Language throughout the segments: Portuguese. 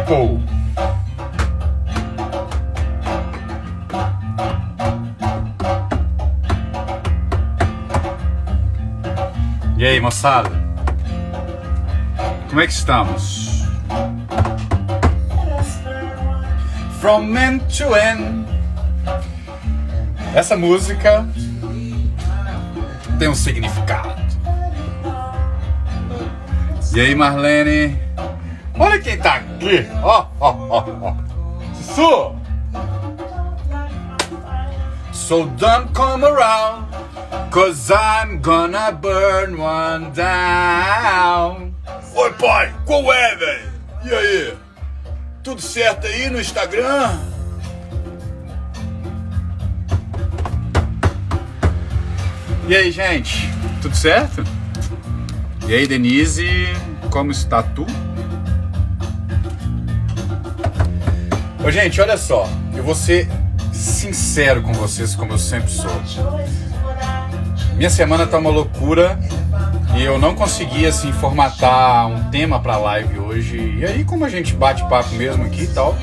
people. E aí, moçada? Como é que estamos? From end to end. Essa música tem um significado. E aí, Marlene? Olha quem tá aqui! Ó, ó, ó, ó! Sussu! So don't come around, 'cause I'm gonna burn one down. Oi, pai! Qual é, velho? E aí? Tudo certo aí no Instagram? E aí, gente? Tudo certo? E aí, Denise? Como está tu? Ô, gente, olha só. Eu vou ser sincero com vocês, como eu sempre sou. Minha semana tá uma loucura e eu não consegui, assim, formatar um tema pra live hoje. E aí, como a gente bate papo mesmo aqui e tal,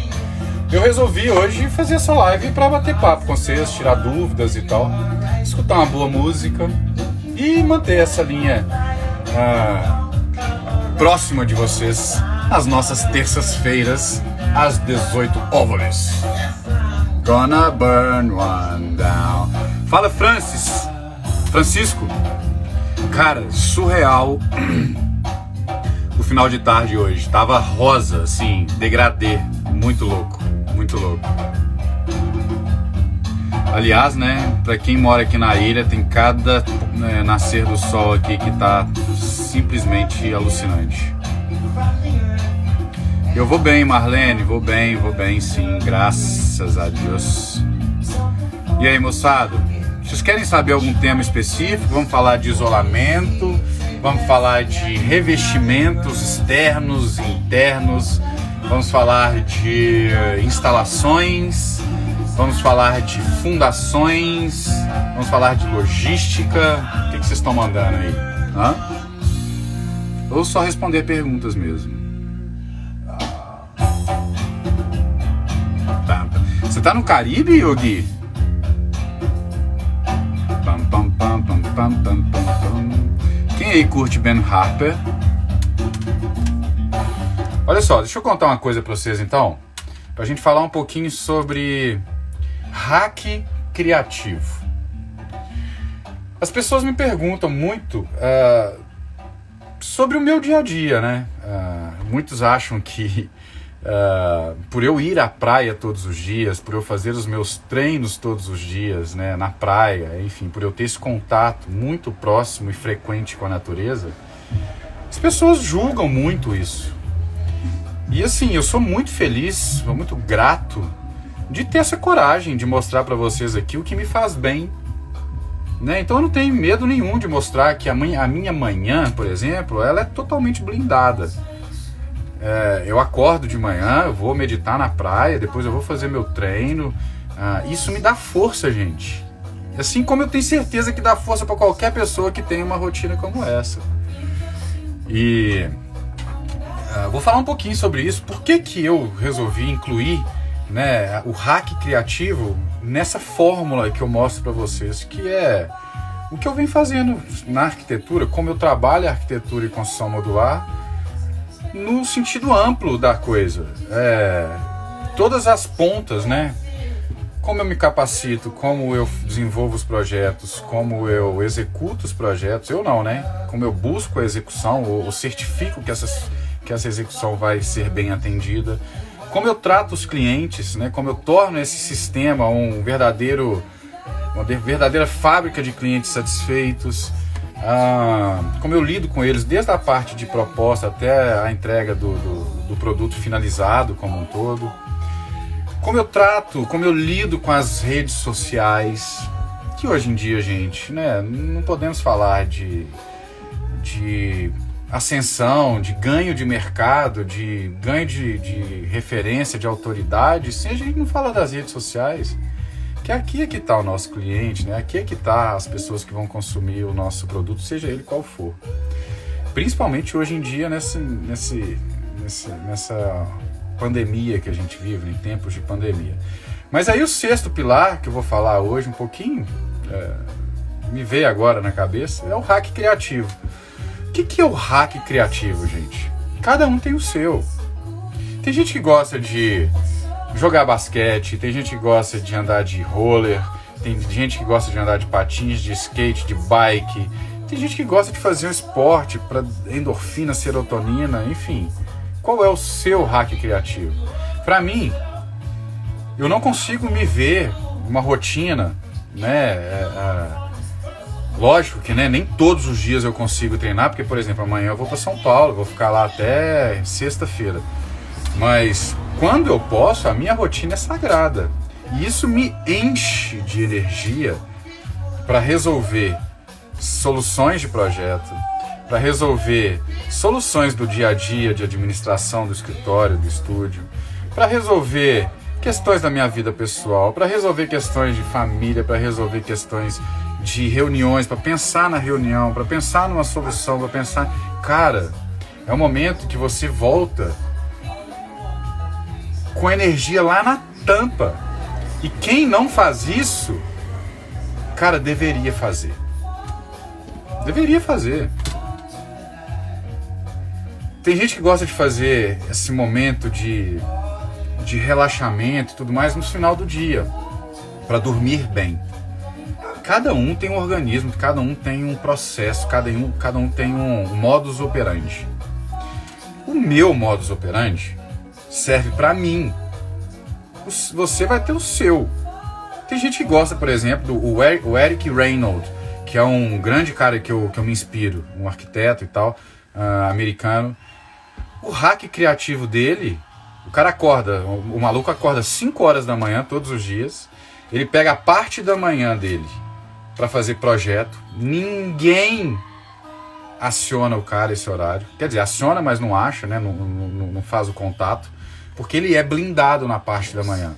eu resolvi hoje fazer essa live pra bater papo com vocês, tirar dúvidas e tal, escutar uma boa música e manter essa linha próxima de vocês às nossas terças-feiras, às 18 horas. Gonna burn one down. Fala, Francisco. Cara, surreal o final de tarde hoje. Tava rosa, assim, degradê. Muito louco, muito louco. Aliás, né, pra quem mora aqui na ilha, tem cada nascer do sol aqui que tá simplesmente alucinante. Eu vou bem, Marlene, vou bem sim, graças a Deus. E aí, moçada, vocês querem saber algum tema específico? Vamos falar de isolamento, vamos falar de revestimentos externos e internos, vamos falar de instalações, vamos falar de fundações, vamos falar de logística. O que vocês estão mandando aí? Hã? Ou só responder perguntas mesmo? Você tá no Caribe, Yogi? Quem aí curte Ben Harper? Olha só, deixa eu contar uma coisa pra vocês então, pra gente falar um pouquinho sobre hack criativo. As pessoas me perguntam muito sobre o meu dia a dia, né? Muitos acham que por eu ir à praia todos os dias, por eu fazer os meus treinos todos os dias, né, na praia, enfim, por eu ter esse contato muito próximo e frequente com a natureza, as pessoas julgam muito isso. E assim, eu sou muito feliz, sou muito grato de ter essa coragem de mostrar para vocês aqui o que me faz bem, né? Então eu não tenho medo nenhum de mostrar que a minha manhã, por exemplo, ela é totalmente blindada. Eu acordo de manhã, eu vou meditar na praia, depois eu vou fazer meu treino. Isso me dá força, gente. Assim como eu tenho certeza que dá força para qualquer pessoa que tem uma rotina como essa. E vou falar um pouquinho sobre isso. Por que eu resolvi incluir, né, o hack criativo nessa fórmula que eu mostro para vocês, que é o que eu venho fazendo na arquitetura, como eu trabalho a arquitetura e construção modular, no sentido amplo da coisa. Todas as pontas, né? Como eu me capacito, como eu desenvolvo os projetos, como eu executo os projetos, eu não, né? Como eu busco a execução, ou certifico que essa execução vai ser bem atendida, como eu trato os clientes, né? Como eu torno esse sistema uma verdadeira fábrica de clientes satisfeitos, como eu lido com eles desde a parte de proposta até a entrega do produto finalizado como um todo, como eu lido com as redes sociais, que hoje em dia, gente, né, não podemos falar de ascensão, de ganho de mercado, de ganho de referência, de autoridade, se a gente não fala das redes sociais. Que aqui é que está o nosso cliente, né? Aqui é que está as pessoas que vão consumir o nosso produto, seja ele qual for. Principalmente hoje em dia nessa pandemia que a gente vive, em tempos de pandemia. Mas aí o sexto pilar, que eu vou falar hoje um pouquinho, me veio agora na cabeça, é o hack criativo. O que é o hack criativo, gente? Cada um tem o seu. Tem gente que gosta de jogar basquete, tem gente que gosta de andar de roller, tem gente que gosta de andar de patins, de skate, de bike, tem gente que gosta de fazer um esporte para endorfina, serotonina, enfim. Qual é o seu hack criativo? Para mim, eu não consigo me ver uma rotina, né? Lógico que, né, nem todos os dias eu consigo treinar, porque, por exemplo, amanhã eu vou para São Paulo, vou ficar lá até sexta-feira. Mas quando eu posso, a minha rotina é sagrada. E isso me enche de energia para resolver soluções de projeto, para resolver soluções do dia a dia, de administração do escritório, do estúdio, para resolver questões da minha vida pessoal, para resolver questões de família, para resolver questões de reuniões, para pensar na reunião, para pensar numa solução, para pensar... Cara, é um momento que você volta com energia lá na tampa. E quem não faz isso, cara, deveria fazer. Deveria fazer. Tem gente que gosta de fazer esse momento de relaxamento e tudo mais no final do dia, para dormir bem. Cada um tem um organismo, cada um tem um processo, cada um tem um modus operandi. O meu modus operandi serve para mim. Você vai ter o seu. Tem gente que gosta, por exemplo, do Eric Reynolds, que é um grande cara que eu me inspiro, um arquiteto e tal, americano. O hack criativo dele, o cara acorda, o maluco acorda 5 horas da manhã todos os dias, ele pega a parte da manhã dele para fazer projeto, ninguém aciona o cara esse horário, quer dizer, aciona, mas não acha, né? Não faz o contato, porque ele é blindado na parte da manhã.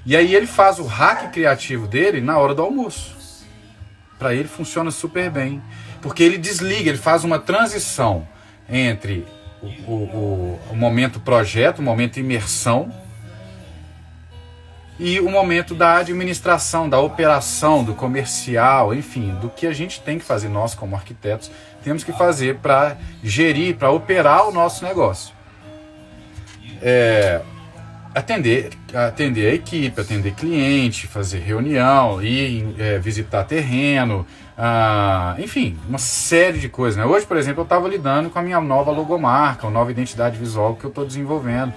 E aí ele faz o hack criativo dele na hora do almoço. Para ele funciona super bem, porque ele desliga, ele faz uma transição entre o momento projeto, o momento imersão, e o momento da administração, da operação, do comercial, enfim, do que a gente tem que fazer, nós como arquitetos, temos que fazer para gerir, para operar o nosso negócio. Atender a equipe, atender cliente, fazer reunião, ir visitar terreno, enfim, uma série de coisas, né? Hoje, por exemplo, eu estava lidando com a minha nova logomarca, uma nova identidade visual que eu estou desenvolvendo.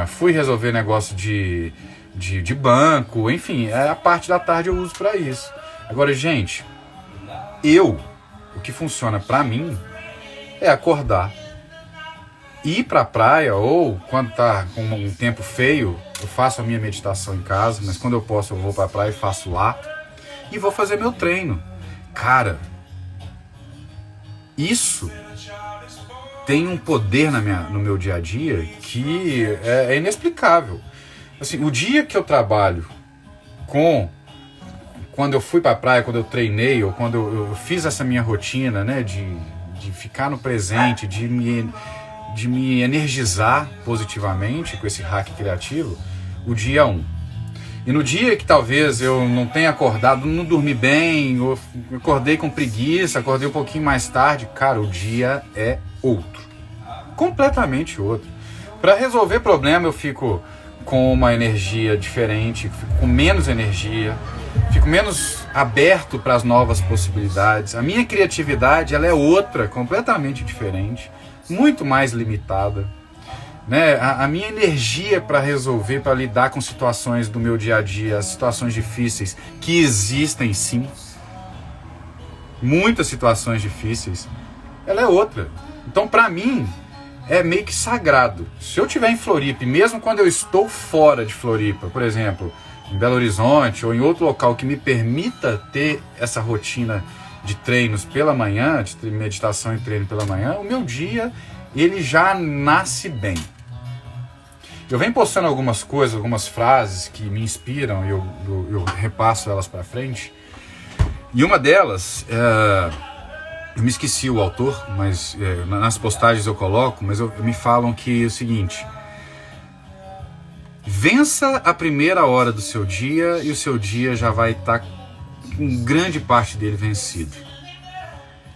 Fui resolver negócio de banco, enfim, a parte da tarde eu uso para isso. Agora, gente, o que funciona para mim é acordar, ir para a praia, ou quando tá com um tempo feio, eu faço a minha meditação em casa, mas quando eu posso eu vou para a praia e faço lá, e vou fazer meu treino. Cara, isso tem um poder no meu dia a dia que é inexplicável. Assim, o dia que eu trabalho quando eu fui para a praia, quando eu treinei, ou quando eu fiz essa minha rotina, né, de ficar no presente, de me energizar positivamente com esse hack criativo, o dia 1. E no dia que talvez eu não tenha acordado, não dormi bem, ou acordei com preguiça, acordei um pouquinho mais tarde, cara, o dia é outro. Completamente outro. Para resolver problema eu fico com uma energia diferente, fico com menos energia, fico menos aberto para as novas possibilidades. A minha criatividade, ela é outra, completamente diferente, muito mais limitada, né? A minha energia para resolver, para lidar com situações do meu dia a dia, as situações difíceis, que existem sim, muitas situações difíceis, ela é outra. Então, para mim, é meio que sagrado. Se eu estiver em Floripa, e mesmo quando eu estou fora de Floripa, por exemplo, em Belo Horizonte ou em outro local que me permita ter essa rotina de treinos pela manhã, de meditação e treino pela manhã, o meu dia, ele já nasce bem. Eu venho postando algumas coisas, algumas frases que me inspiram, e eu repasso elas para frente. E uma delas, eu me esqueci o autor, mas nas postagens eu coloco, mas me falam que é o seguinte: Vença a primeira hora do seu dia e o seu dia já vai estar com grande parte dele vencido.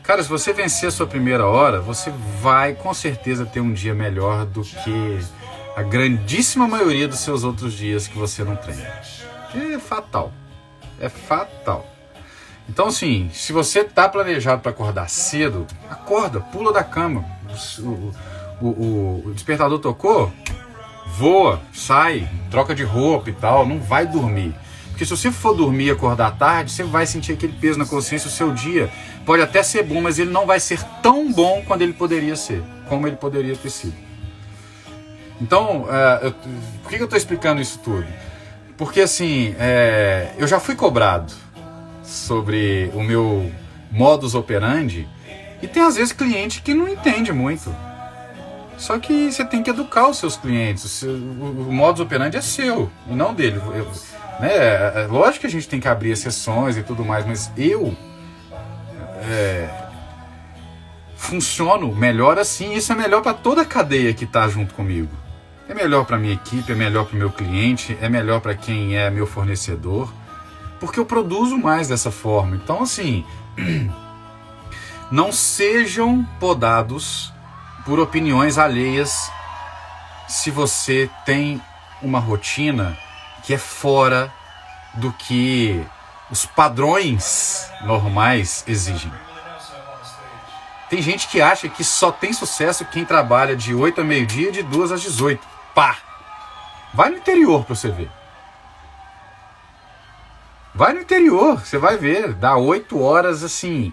Cara, se você vencer a sua primeira hora, você vai com certeza ter um dia melhor do que a grandíssima maioria dos seus outros dias que você não treina. É fatal. É fatal. Então, assim, se você está planejado para acordar cedo, acorda, pula da cama. O despertador tocou, voa, sai, troca de roupa e tal, não vai dormir. Porque se você for dormir e acordar tarde, você vai sentir aquele peso na consciência, o seu dia pode até ser bom, mas ele não vai ser tão bom quanto ele poderia ser, como ele poderia ter sido. Então, por que eu estou explicando isso tudo? Porque assim, eu já fui cobrado sobre o meu modus operandi e tem às vezes cliente que não entende muito. Só que você tem que educar os seus clientes, o modus operandi é seu e não dele. Lógico que a gente tem que abrir exceções e tudo mais, mas eu funciono melhor assim. Isso é melhor para toda a cadeia que está junto comigo. É melhor para minha equipe, é melhor para o meu cliente, é melhor para quem é meu fornecedor, porque eu produzo mais dessa forma. Então, assim, não sejam podados por opiniões alheias se você tem uma rotina que é fora do que os padrões normais exigem. Tem gente que acha que só tem sucesso quem trabalha de 8 a meio-dia e de 2 às 18. Pá! Vai no interior pra você ver. Vai no interior, você vai ver. Dá 8 horas assim.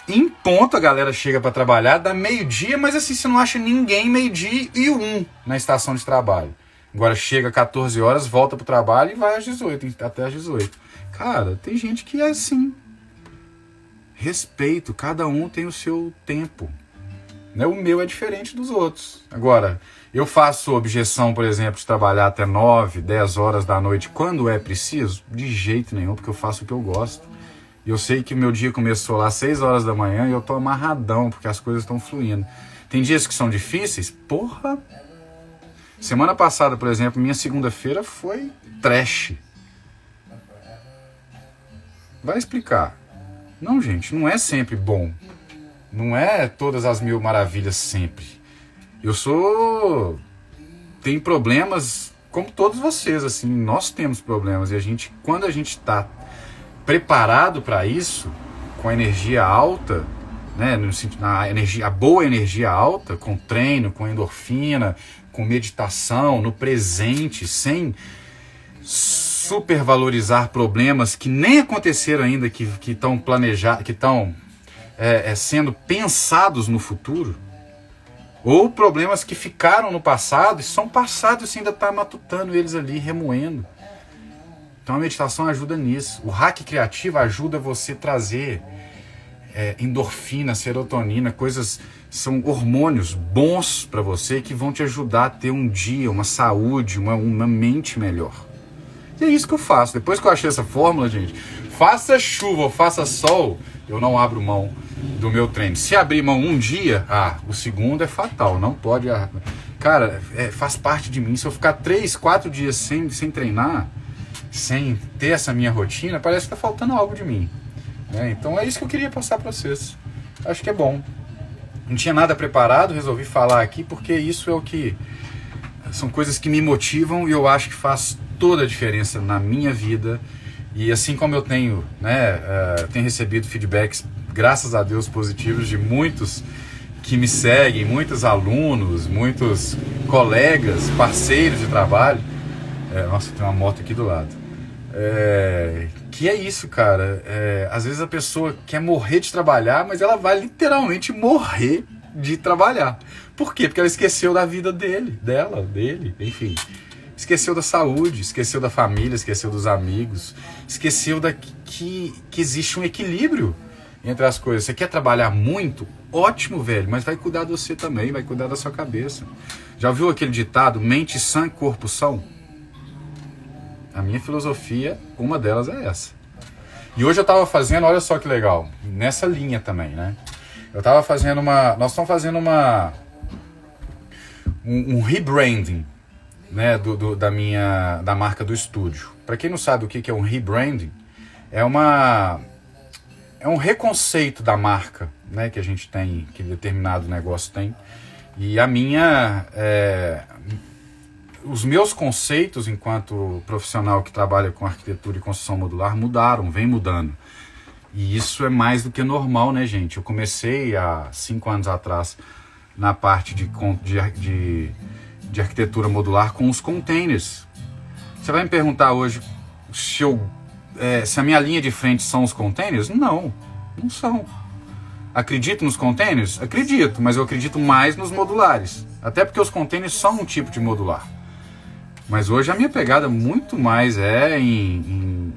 Em ponto a galera chega para trabalhar, dá meio-dia, mas assim você não acha ninguém meio-dia e 1 na estação de trabalho. Agora chega 14 horas, volta pro trabalho e vai às 18, até às 18. Cara, tem gente que é assim. Respeito, cada um tem o seu tempo. O meu é diferente dos outros. Agora, eu faço objeção, por exemplo, de trabalhar até 9, 10 horas da noite quando é preciso? De jeito nenhum, porque eu faço o que eu gosto. E eu sei que meu dia começou lá às 6 horas da manhã e eu tô amarradão, porque as coisas estão fluindo. Tem dias que são difíceis? Porra! Semana passada, por exemplo, minha segunda-feira foi trash. Vai explicar. Não, gente, não é sempre bom. Não é todas as mil maravilhas sempre. Tenho problemas como todos vocês, assim, nós temos problemas. E quando a gente está preparado para isso, com a energia alta, né, a boa energia alta, com treino, com endorfina, com meditação, no presente, sem supervalorizar problemas que nem aconteceram ainda, que estão planejados, que estão sendo pensados no futuro, ou problemas que ficaram no passado e são passados e você ainda está matutando eles ali, remoendo. Então a meditação ajuda nisso. O hack criativo ajuda você a trazer endorfina, serotonina, são hormônios bons para você que vão te ajudar a ter um dia, uma saúde, uma mente melhor. E é isso que eu faço. Depois que eu achei essa fórmula, gente, faça chuva ou faça sol, eu não abro mão do meu treino. Se abrir mão um dia, o segundo é fatal, não pode. Cara, faz parte de mim. Se eu ficar 3, 4 dias sem treinar, sem ter essa minha rotina, parece que tá faltando algo de mim. Então é isso que eu queria passar para vocês. Acho que é bom. Não tinha nada preparado, resolvi falar aqui porque isso é o que... São coisas que me motivam e eu acho que faz toda a diferença na minha vida. E assim como eu tenho recebido feedbacks, graças a Deus, positivos de muitos que me seguem, muitos alunos, muitos colegas, parceiros de trabalho. Nossa, tem uma moto aqui do lado. Que é isso, cara. Às vezes a pessoa quer morrer de trabalhar, mas ela vai literalmente morrer de trabalhar. Por quê? Porque ela esqueceu da vida dele, enfim. Esqueceu da saúde, esqueceu da família, esqueceu dos amigos, esqueceu que existe um equilíbrio entre as coisas. Você quer trabalhar muito? Ótimo, velho, mas vai cuidar de você também, vai cuidar da sua cabeça. Já ouviu aquele ditado, mente sã, corpo são? A minha filosofia, uma delas é essa. E hoje eu estava fazendo, olha só que legal, nessa linha também, né? Nós estamos fazendo um rebranding. né, da marca do estúdio. Para quem não sabe o que é um rebranding, é um reconceito da marca, né, que a gente tem, que determinado negócio tem. E a minha, os meus conceitos enquanto profissional que trabalha com arquitetura e construção modular mudaram, vem mudando. E isso é mais do que normal, né, gente? Eu comecei há 5 anos atrás na parte de arquitetura modular com os containers. Você vai me perguntar hoje se a minha linha de frente são os containers? Não, não são. Acredito nos containers? Acredito, mas eu acredito mais nos modulares. Até porque os containers são um tipo de modular. Mas hoje a minha pegada muito mais é em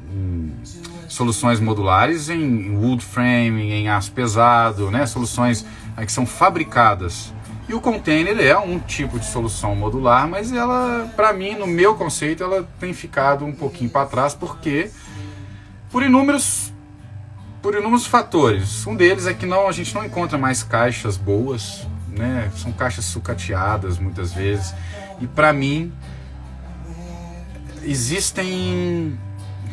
soluções modulares, em wood frame, em aço pesado, né? Soluções que são fabricadas. E o container é um tipo de solução modular, mas ela, para mim, no meu conceito, ela tem ficado um pouquinho para trás, porque por inúmeros fatores. Um deles é que a gente não encontra mais caixas boas, né? São caixas sucateadas muitas vezes. E para mim, existem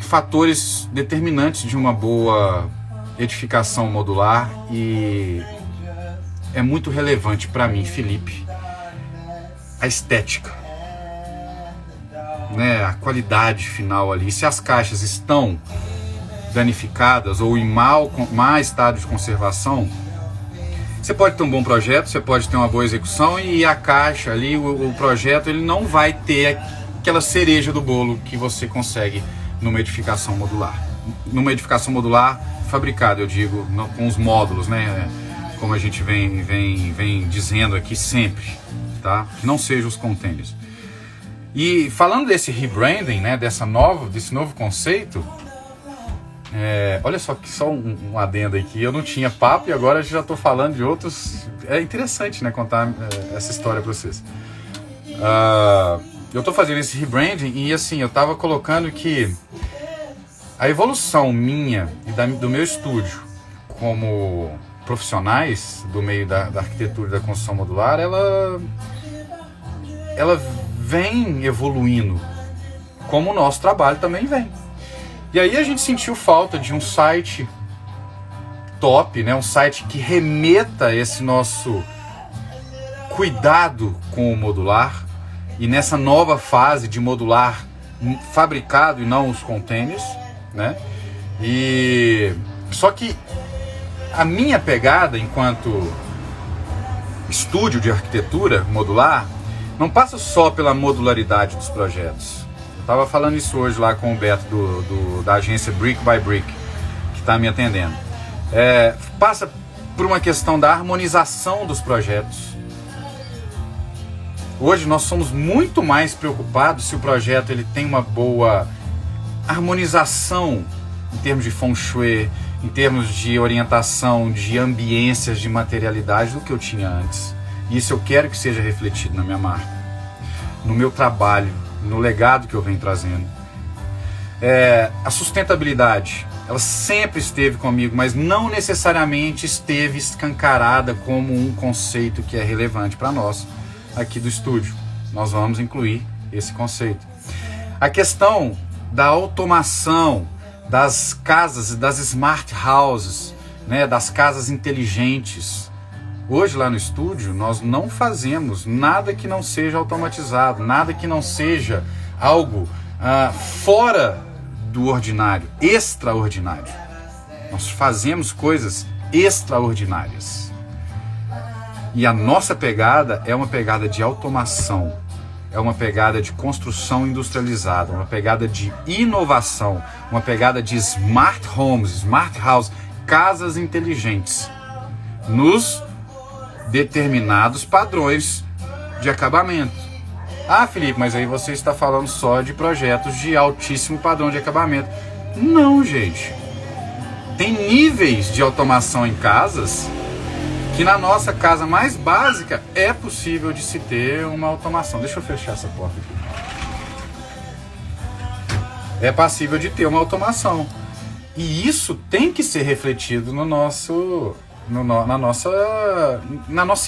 fatores determinantes de uma boa edificação modular e é muito relevante para mim, Felipe, a estética, né? A qualidade final ali. Se as caixas estão danificadas ou em má estado de conservação, você pode ter um bom projeto, você pode ter uma boa execução e a caixa ali, o projeto, ele não vai ter aquela cereja do bolo que você consegue numa edificação modular. Numa edificação modular fabricada, eu digo, com os módulos, né? Como a gente vem dizendo aqui sempre, tá? Que não sejam os containers. E falando desse rebranding, né? Desse novo conceito, olha só que só um adendo aqui, eu não tinha papo e agora já estou falando de outros. É interessante, né? Contar essa história para vocês. Eu estou fazendo esse rebranding e assim, eu estava colocando que a evolução minha e do meu estúdio como profissionais do meio da arquitetura e da construção modular, ela vem evoluindo, como o nosso trabalho também vem. E aí a gente sentiu falta de um site top, né? Um site que remeta esse nosso cuidado com o modular. E nessa nova fase de modular fabricado e não os containers, né? E só que a minha pegada enquanto estúdio de arquitetura modular não passa só pela modularidade dos projetos. Eu estava falando isso hoje lá com o Beto da agência Brick by Brick, que está me atendendo. Passa por uma questão da harmonização dos projetos. Hoje nós somos muito mais preocupados se o projeto ele tem uma boa harmonização em termos de feng shui, em termos de orientação, de ambiências, de materialidade do que eu tinha antes. E isso eu quero que seja refletido na minha marca, no meu trabalho, no legado que eu venho trazendo. A sustentabilidade, ela sempre esteve comigo, mas não necessariamente esteve escancarada como um conceito que é relevante para nós. Aqui do estúdio, nós vamos incluir esse conceito. A questão da automação das casas, das smart houses, né, das casas inteligentes. Hoje lá no estúdio nós não fazemos nada que não seja automatizado, nada que não seja algo fora do ordinário, extraordinário. Nós fazemos coisas extraordinárias. E a nossa pegada é uma pegada de automação, é uma pegada de construção industrializada, uma pegada de inovação, uma pegada de smart homes, smart house, casas inteligentes, nos determinados padrões de acabamento. Ah, Felipe, mas aí você está falando só de projetos de altíssimo padrão de acabamento. Não, gente. Tem níveis de automação em casas que na nossa casa mais básica é possível de se ter uma automação. Deixa eu fechar essa porta aqui. É passível de ter uma automação. E isso tem que ser refletido na nossa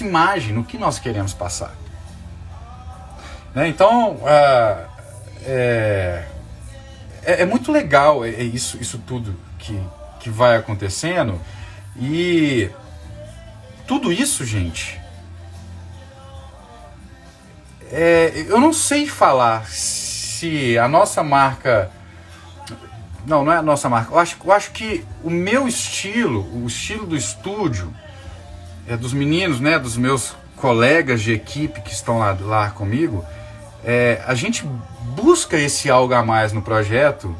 imagem, no que nós queremos passar. né? Então, é muito legal isso tudo que vai acontecendo. E tudo isso, gente, eu não sei falar se a nossa marca... Não é a nossa marca. Eu acho que o meu estilo, o estilo do estúdio, dos meninos, né, dos meus colegas de equipe que estão lá comigo, a gente busca esse algo a mais no projeto.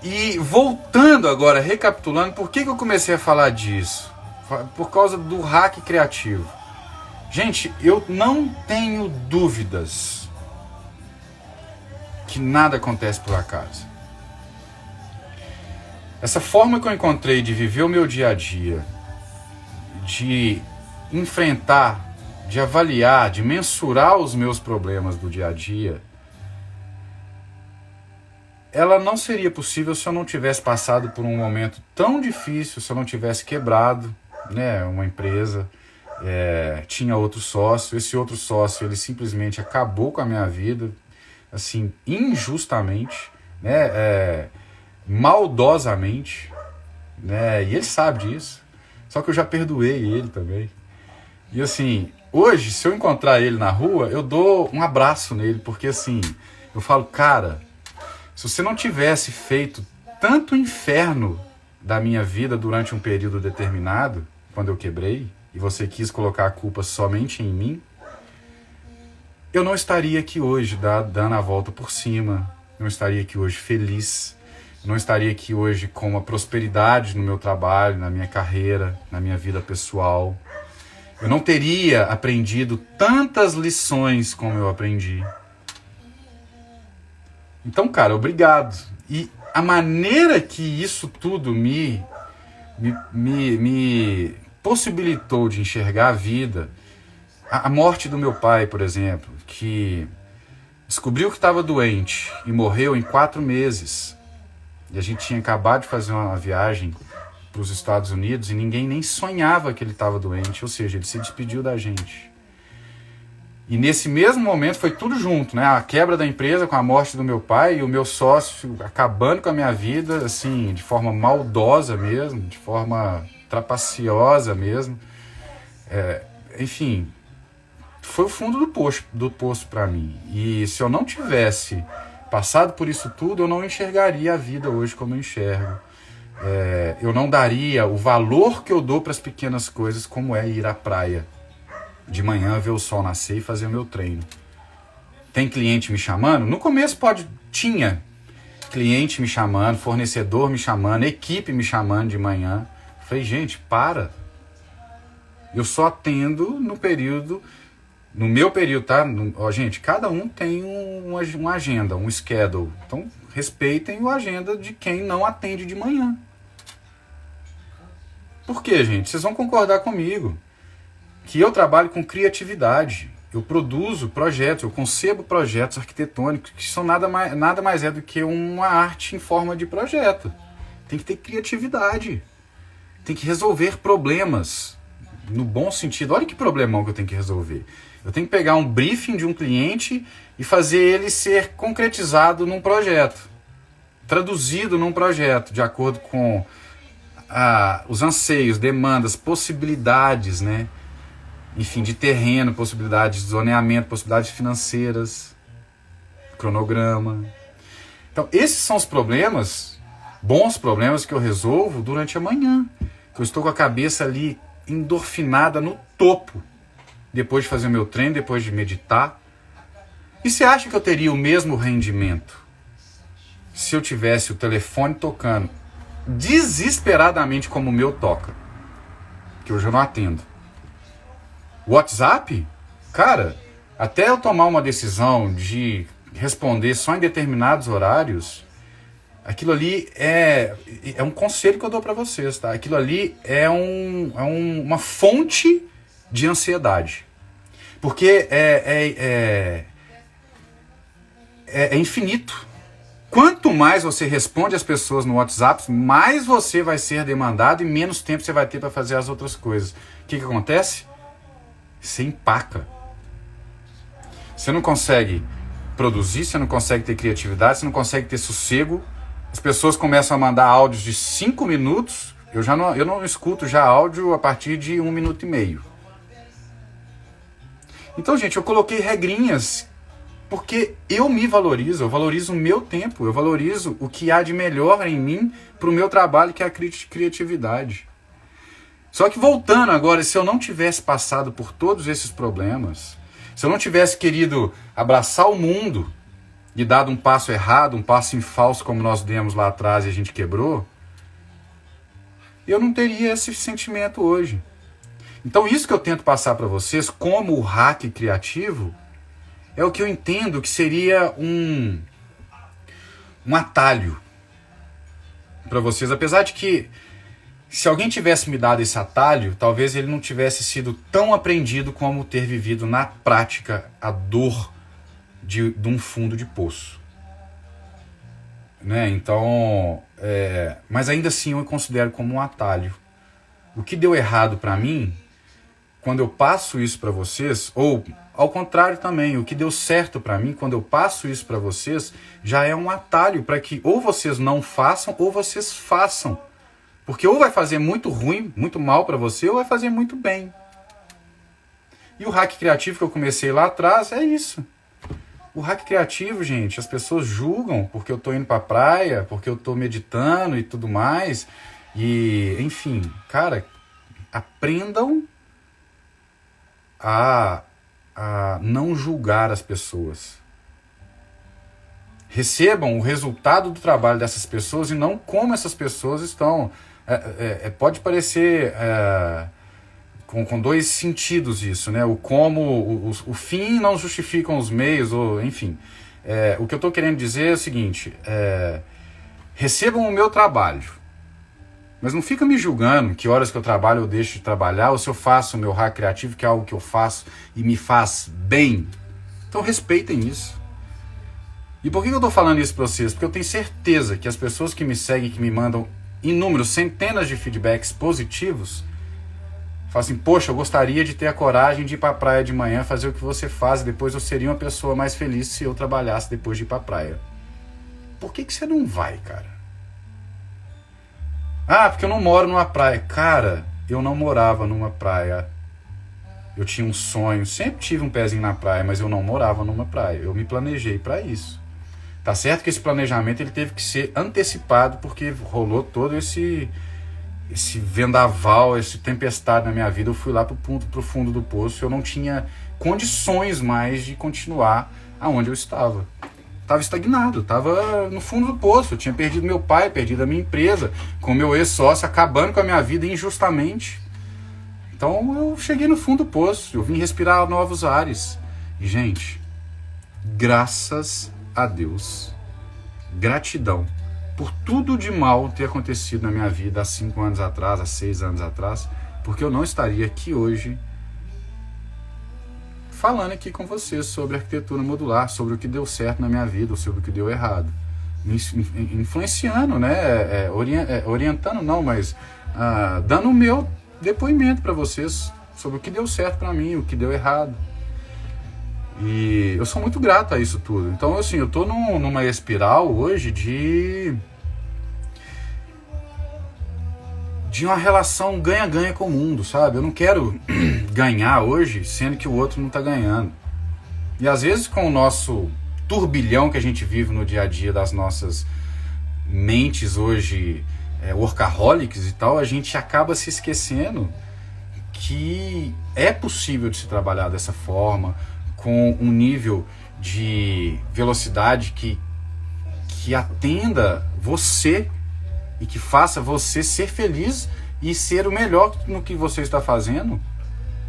E voltando agora, recapitulando, por que eu comecei a falar disso? Por causa do hack criativo. Gente, eu não tenho dúvidas que nada acontece por acaso. Essa forma que eu encontrei de viver o meu dia a dia, de enfrentar, de avaliar, de mensurar os meus problemas do dia a dia, ela não seria possível se eu não tivesse passado por um momento tão difícil, se eu não tivesse quebrado, né, uma empresa, tinha outro sócio, esse outro sócio ele simplesmente acabou com a minha vida, assim, injustamente, né, maldosamente, né, e ele sabe disso, só que eu já perdoei ele também. E assim, hoje, se eu encontrar ele na rua, eu dou um abraço nele, porque assim, eu falo, cara, se você não tivesse feito tanto inferno da minha vida durante um período determinado, quando eu quebrei, e você quis colocar a culpa somente em mim, eu não estaria aqui hoje dando a volta por cima, não estaria aqui hoje feliz, não estaria aqui hoje com uma prosperidade no meu trabalho, na minha carreira, na minha vida pessoal. Eu não teria aprendido tantas lições como eu aprendi. Então, cara, obrigado. E a maneira que isso tudo me possibilitou de enxergar a vida, a morte do meu pai, por exemplo, que descobriu que estava doente e morreu em 4 meses. E a gente tinha acabado de fazer uma viagem para os Estados Unidos e ninguém nem sonhava que ele estava doente, ou seja, ele se despediu da gente. E nesse mesmo momento foi tudo junto, né? A quebra da empresa com a morte do meu pai e o meu sócio acabando com a minha vida, assim, de forma maldosa mesmo, de forma trapaciosa mesmo. Enfim, foi o fundo do poço para mim. E se eu não tivesse passado por isso tudo, eu não enxergaria a vida hoje como eu enxergo. Eu não daria o valor que eu dou para as pequenas coisas, como é ir à praia de manhã, ver o sol nascer e fazer o meu treino. Tem cliente me chamando? No começo tinha cliente me chamando, fornecedor me chamando, equipe me chamando de manhã. Falei, gente, para. Eu só atendo no meu período, tá? Gente, cada um tem uma agenda, um schedule. Então, respeitem a agenda de quem não atende de manhã. Por quê, gente? Vocês vão concordar comigo que eu trabalho com criatividade. Eu produzo projetos, eu concebo projetos arquitetônicos que são nada mais do que uma arte em forma de projeto. Tem que ter criatividade. Tem que resolver problemas. No bom sentido. Olha que problemão que eu tenho que resolver. Eu tenho que pegar um briefing de um cliente e fazer ele ser concretizado num projeto. Traduzido num projeto, de acordo com os anseios, demandas, possibilidades, né? Enfim, de terreno, possibilidades de zoneamento, possibilidades financeiras, cronograma. Então, esses são os problemas, bons problemas que eu resolvo durante a manhã. Que eu estou com a cabeça ali endorfinada no topo, depois de fazer o meu treino, depois de meditar. E você acha que eu teria o mesmo rendimento se eu tivesse o telefone tocando desesperadamente como o meu toca? Que hoje eu não atendo. WhatsApp? Cara, até eu tomar uma decisão de responder só em determinados horários, aquilo ali é um conselho que eu dou para vocês, tá? Aquilo ali é uma fonte de ansiedade. Porque é infinito. Quanto mais você responde às pessoas no WhatsApp, mais você vai ser demandado e menos tempo você vai ter para fazer as outras coisas. O que acontece? Você empaca. Você não consegue produzir, você não consegue ter criatividade, você não consegue ter sossego. As pessoas começam a mandar áudios de 5 minutos. Eu não escuto já áudio a partir de 1 minuto e meio. Então, gente, eu coloquei regrinhas porque eu me valorizo, eu valorizo o meu tempo, eu valorizo o que há de melhor em mim para o meu trabalho, que é a criatividade. Só que voltando agora, se eu não tivesse passado por todos esses problemas, se eu não tivesse querido abraçar o mundo e dado um passo errado, um passo em falso como nós demos lá atrás e a gente quebrou, eu não teria esse sentimento hoje. Então isso que eu tento passar para vocês como o hack criativo é o que eu entendo que seria um atalho para vocês. Apesar de que se alguém tivesse me dado esse atalho, talvez ele não tivesse sido tão aprendido como ter vivido na prática a dor de um fundo de poço. Né? Então, mas ainda assim eu considero como um atalho. O que deu errado para mim, quando eu passo isso para vocês, ou ao contrário também, o que deu certo para mim, quando eu passo isso para vocês, já é um atalho para que ou vocês não façam ou vocês façam. Porque ou vai fazer muito ruim, muito mal para você, ou vai fazer muito bem. E o hack criativo que eu comecei lá atrás é isso. O hack criativo, gente, as pessoas julgam porque eu tô indo pra praia, porque eu tô meditando e tudo mais. E, enfim, cara, aprendam a não julgar as pessoas. Recebam o resultado do trabalho dessas pessoas e não como essas pessoas estão. Pode parecer com dois sentidos isso, né? O como, o fim não justificam os meios, ou enfim. O que eu estou querendo dizer é o seguinte: recebam o meu trabalho, mas não fica me julgando que horas que eu trabalho eu deixo de trabalhar, ou se eu faço o meu hack criativo, que é algo que eu faço e me faz bem. Então respeitem isso. E por que eu estou falando isso para vocês? Porque eu tenho certeza que as pessoas que me seguem, que me mandam inúmeros, centenas de feedbacks positivos, falam assim: poxa, eu gostaria de ter a coragem de ir para a praia de manhã, fazer o que você faz, e depois eu seria uma pessoa mais feliz se eu trabalhasse depois de ir para a praia. Por que você não vai, cara? Ah, porque eu não moro numa praia. Cara, eu não morava numa praia. Eu tinha um sonho, sempre tive um pezinho na praia, mas eu não morava numa praia. Eu me planejei para isso. Tá certo que esse planejamento ele teve que ser antecipado, porque rolou todo esse vendaval, essa tempestade na minha vida. Eu fui lá pro fundo do poço. Eu não tinha condições mais de continuar aonde eu estava. Estava estagnado, estava no fundo do poço. Eu tinha perdido meu pai, perdido a minha empresa, com meu ex-sócio, acabando com a minha vida injustamente. Então eu cheguei no fundo do poço, eu vim respirar novos ares. E, gente, graças a Deus, gratidão por tudo de mal ter acontecido na minha vida há 5 anos atrás, há 6 anos atrás, porque eu não estaria aqui hoje falando aqui com vocês sobre arquitetura modular, sobre o que deu certo na minha vida, ou sobre o que deu errado. Influenciando, né? Orientando não, mas dando o meu depoimento para vocês sobre o que deu certo para mim, o que deu errado. E eu sou muito grato a isso tudo. Então, assim, eu tô numa espiral hoje de uma relação ganha-ganha com o mundo, sabe? Eu não quero ganhar hoje, sendo que o outro não tá ganhando. E às vezes com o nosso turbilhão que a gente vive no dia a dia das nossas mentes hoje, workaholics e tal, a gente acaba se esquecendo que é possível de se trabalhar dessa forma, com um nível de velocidade que atenda você e que faça você ser feliz e ser o melhor no que você está fazendo,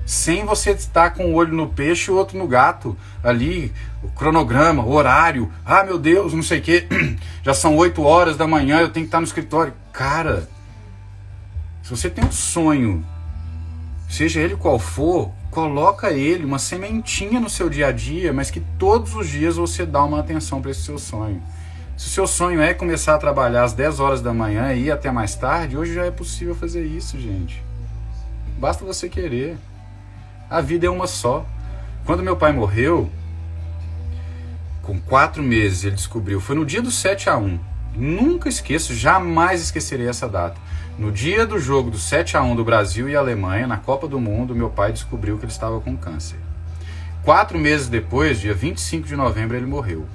sem você estar com o olho no peixe e o outro no gato, ali, o cronograma, o horário, meu Deus, não sei o que, já são 8 horas da manhã, eu tenho que estar no escritório. Cara, se você tem um sonho, seja ele qual for, coloca ele, uma sementinha no seu dia a dia, mas que todos os dias você dá uma atenção para esse seu sonho. Se o seu sonho é começar a trabalhar às 10 horas da manhã e ir até mais tarde, hoje já é possível fazer isso, gente. Basta você querer. A vida é uma só. Quando meu pai morreu, Com 4 meses ele descobriu, foi no dia do 7-1, nunca esqueço, jamais esquecerei essa data. No dia do jogo do 7-1 do Brasil e Alemanha, na Copa do Mundo, meu pai descobriu que ele estava com câncer. 4 meses depois, dia 25 de novembro, ele morreu.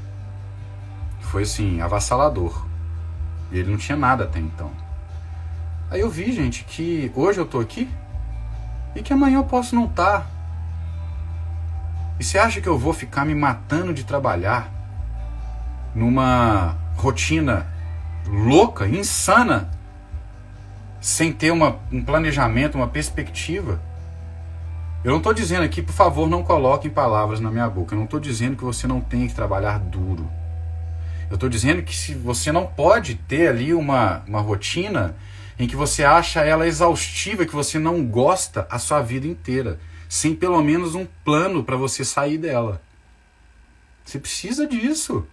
Foi assim, avassalador. E ele não tinha nada até então. Aí eu vi, gente, que hoje eu tô aqui e que amanhã eu posso não estar. E você acha que eu vou ficar me matando de trabalhar numa rotina louca, insana, sem ter um planejamento, uma perspectiva? Eu não estou dizendo aqui, por favor, não coloquem palavras na minha boca. Eu não estou dizendo que você não tem que trabalhar duro. Eu estou dizendo que se você não pode ter ali uma rotina em que você acha ela exaustiva, que você não gosta a sua vida inteira, sem pelo menos um plano para você sair dela. Você precisa disso.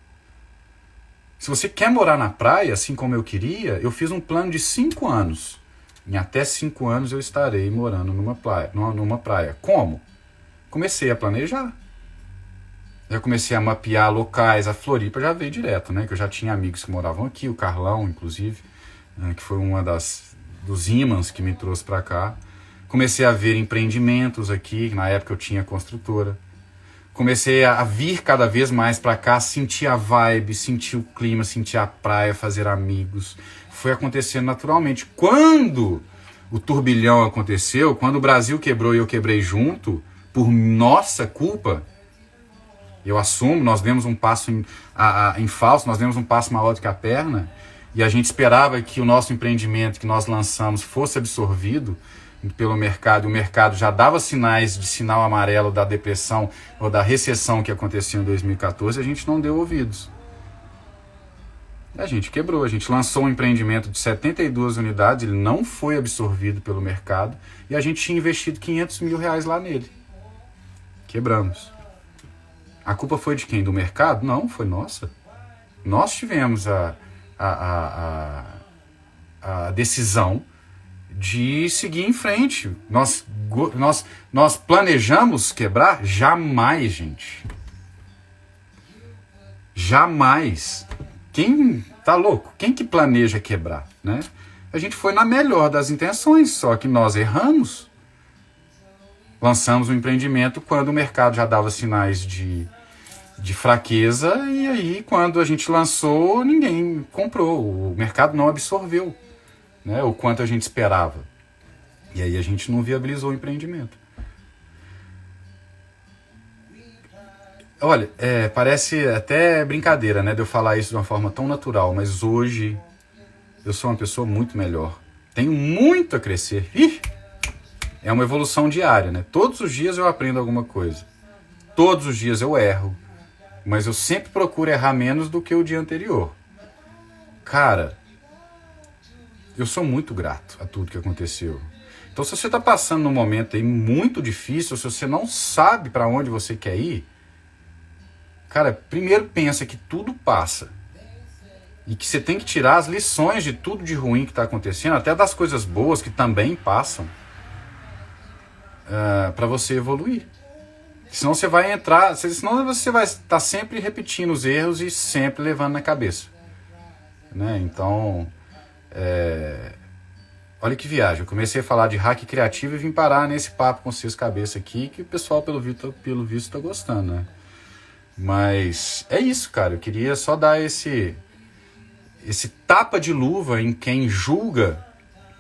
Se você quer morar na praia, assim como eu queria, eu fiz um plano de 5 anos. Em até 5 anos eu estarei morando numa praia. Como? Comecei a planejar. Já comecei a mapear locais. A Floripa já veio direto, né? Que eu já tinha amigos que moravam aqui, o Carlão, inclusive, né? Que foi uma dos ímãs que me trouxe para cá. Comecei a ver empreendimentos aqui, na época eu tinha construtora. Comecei a vir cada vez mais para cá, sentir a vibe, sentir o clima, sentir a praia, fazer amigos. Foi acontecendo naturalmente. Quando o turbilhão aconteceu, quando o Brasil quebrou e eu quebrei junto, por nossa culpa, eu assumo, nós demos um passo em falso, nós demos um passo maior do que a perna, e a gente esperava que o nosso empreendimento que nós lançamos fosse absorvido pelo mercado, o mercado já dava sinais de sinal amarelo da depressão ou da recessão que aconteceu em 2014, a gente não deu ouvidos. A gente quebrou, a gente lançou um empreendimento de 72 unidades, ele não foi absorvido pelo mercado e a gente tinha investido R$500 mil lá nele. Quebramos. A culpa foi de quem? Do mercado? Não, foi nossa. Nós tivemos a decisão de seguir em frente. Nós planejamos quebrar? Jamais, gente. Jamais. Quem tá louco? Quem que planeja quebrar, né? A gente foi na melhor das intenções, só que nós erramos. Lançamos um empreendimento quando o mercado já dava sinais de fraqueza, e aí quando a gente lançou, ninguém comprou, o mercado não absorveu, né, o quanto a gente esperava. E aí a gente não viabilizou o empreendimento. Olha, parece até brincadeira, né, de eu falar isso de uma forma tão natural, mas hoje eu sou uma pessoa muito melhor. Tenho muito a crescer. É uma evolução diária, né? Todos os dias eu aprendo alguma coisa. Todos os dias eu erro. Mas eu sempre procuro errar menos do que o dia anterior. Cara, eu sou muito grato a tudo que aconteceu. Então, se você está passando num momento aí muito difícil, se você não sabe para onde você quer ir, cara, primeiro pensa que tudo passa. E que você tem que tirar as lições de tudo de ruim que está acontecendo, até das coisas boas que também passam, para você evoluir. Senão você vai entrar, senão você vai estar sempre repetindo os erros e sempre levando na cabeça, né? Então, olha que viagem. Eu comecei a falar de hack criativo e vim parar nesse papo com vocês cabeça aqui, que o pessoal pelo visto tá gostando, né? Mas é isso, cara. Eu queria só dar esse tapa de luva em quem julga,